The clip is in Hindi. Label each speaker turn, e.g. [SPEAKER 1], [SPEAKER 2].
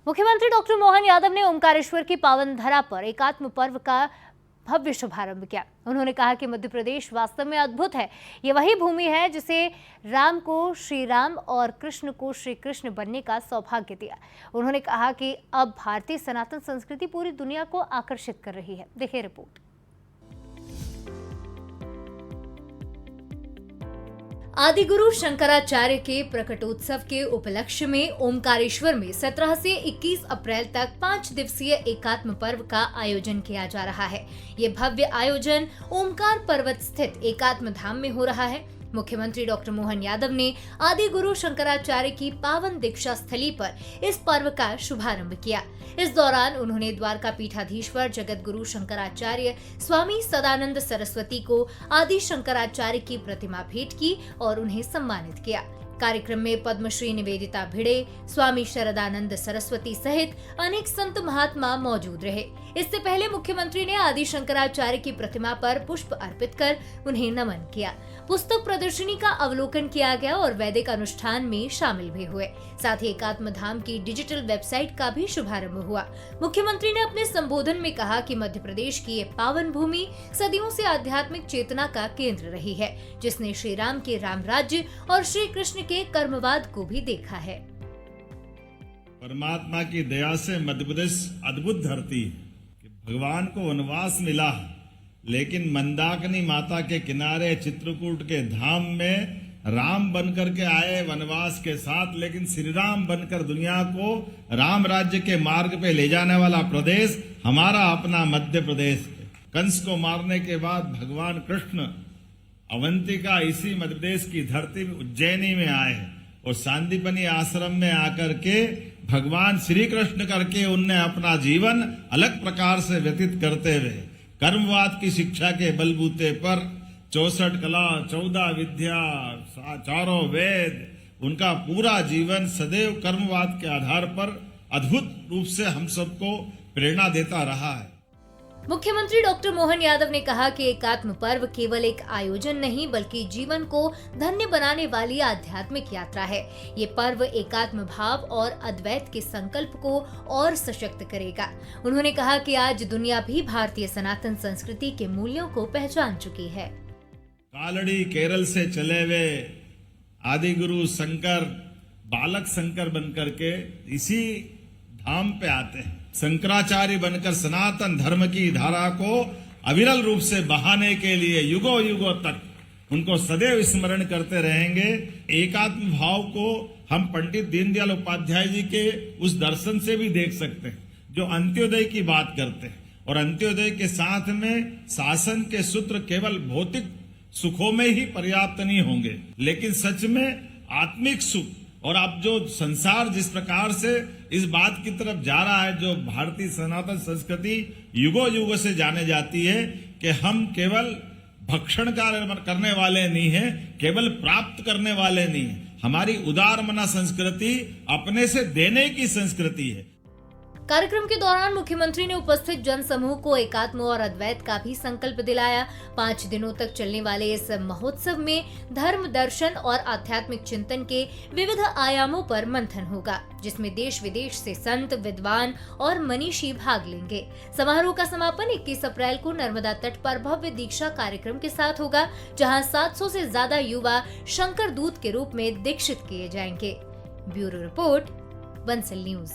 [SPEAKER 1] मुख्यमंत्री डॉक्टर मोहन यादव ने ओमकारेश्वर की पावन धरा पर एकात्म पर्व का भव्य शुभारंभ किया। उन्होंने कहा कि मध्य प्रदेश वास्तव में अद्भुत है। ये वही भूमि है जिसे राम को श्री राम और कृष्ण को श्री कृष्ण बनने का सौभाग्य दिया। उन्होंने कहा कि अब भारतीय सनातन संस्कृति पूरी दुनिया को आकर्षित कर रही है। देखिए रिपोर्ट। आदिगुरु शंकराचार्य के प्रकटोत्सव के उपलक्ष्य में ओमकारेश्वर में 17 से 21 अप्रैल तक 5 दिवसीय एकात्म पर्व का आयोजन किया जा रहा है। ये भव्य आयोजन ओमकार पर्वत स्थित एकात्म धाम में हो रहा है। मुख्यमंत्री डॉक्टर मोहन यादव ने आदिगुरु शंकराचार्य की पावन दीक्षा स्थली पर इस पर्व का शुभारंभ किया। इस दौरान उन्होंने द्वारका पीठाधीश्वर जगत गुरु शंकराचार्य स्वामी सदानंद सरस्वती को आदि शंकराचार्य की प्रतिमा भेंट की और उन्हें सम्मानित किया। कार्यक्रम में पद्मश्री निवेदिता भिड़े, स्वामी शरदानंद सरस्वती सहित अनेक संत महात्मा मौजूद रहे। इससे पहले मुख्यमंत्री ने आदि शंकराचार्य की प्रतिमा पर पुष्प अर्पित कर उन्हें नमन किया। पुस्तक प्रदर्शनी का अवलोकन किया गया और वैदिक अनुष्ठान में शामिल भी हुए। साथ ही एकात्म धाम की डिजिटल वेबसाइट का भी शुभारंभ हुआ। मुख्यमंत्री ने अपने संबोधन में कहा कि मध्य प्रदेश की ये पावन भूमि सदियों से आध्यात्मिक चेतना का केंद्र रही है, जिसने श्री राम के राम राज्य और श्री कृष्ण के कर्मवाद को भी देखा है।
[SPEAKER 2] परमात्मा की दया से मध्य प्रदेश अद्भुत धरती है कि भगवान को वनवास मिला, लेकिन मंदाकिनी माता के किनारे चित्रकूट के धाम में राम बनकर के आए वनवास के साथ, लेकिन श्री राम बनकर दुनिया को राम राज्य के मार्ग पे ले जाने वाला प्रदेश हमारा अपना मध्य प्रदेश है। कंस को मारने के बाद भगवान कृष्ण अवंतिका इसी मध्य प्रदेश की धरती में उज्जैनी में आए और सांदीपनी आश्रम में आकर के भगवान श्री कृष्ण करके उनने अपना जीवन अलग प्रकार से व्यतीत करते हुए कर्मवाद की शिक्षा के बलबूते पर 64 कला 14 विद्या चारों वेद, उनका पूरा जीवन सदैव कर्मवाद के आधार पर अद्भुत रूप से हम सबको प्रेरणा देता रहा है।
[SPEAKER 1] मुख्यमंत्री डॉक्टर मोहन यादव ने कहा कि एकात्म पर्व केवल एक आयोजन नहीं बल्कि जीवन को धन्य बनाने वाली आध्यात्मिक यात्रा है। ये पर्व एकात्म भाव और अद्वैत के संकल्प को और सशक्त करेगा। उन्होंने कहा कि आज दुनिया भी भारतीय सनातन संस्कृति के मूल्यों को पहचान चुकी है।
[SPEAKER 2] कालड़ी केरल से चले हुए आदिगुरु शंकर बालक शंकर बनकर के इसी धाम पे आते हैं। शंकराचार्य बनकर सनातन धर्म की धारा को अविरल रूप से बहाने के लिए युगों युगों तक उनको सदैव स्मरण करते रहेंगे। एकात्म भाव को हम पंडित दीनदयाल उपाध्याय जी के उस दर्शन से भी देख सकते हैं, जो अंत्योदय की बात करते हैं। और अंत्योदय के साथ में शासन के सूत्र केवल भौतिक सुखों में ही पर्याप्त नहीं होंगे, लेकिन सच में आत्मिक सुख। और अब जो संसार जिस प्रकार से इस बात की तरफ जा रहा है, जो भारतीय सनातन संस्कृति युगों युगों से जाने जाती है कि हम केवल भक्षण करने वाले नहीं हैं, केवल प्राप्त करने वाले नहीं हैं। हमारी उदार मना संस्कृति अपने से देने की संस्कृति है।
[SPEAKER 1] कार्यक्रम के दौरान मुख्यमंत्री ने उपस्थित जन समूह को एकात्म और अद्वैत का भी संकल्प दिलाया। 5 दिनों तक चलने वाले इस महोत्सव में धर्म, दर्शन और आध्यात्मिक चिंतन के विविध आयामों पर मंथन होगा, जिसमें देश विदेश से संत, विद्वान और मनीषी भाग लेंगे। समारोह का समापन 21 अप्रैल को नर्मदा तट पर भव्य दीक्षा कार्यक्रम के साथ होगा, जहाँ 700 से ज्यादा युवा शंकर दूत के रूप में दीक्षित किए जाएंगे। Bureau report, Bansal news.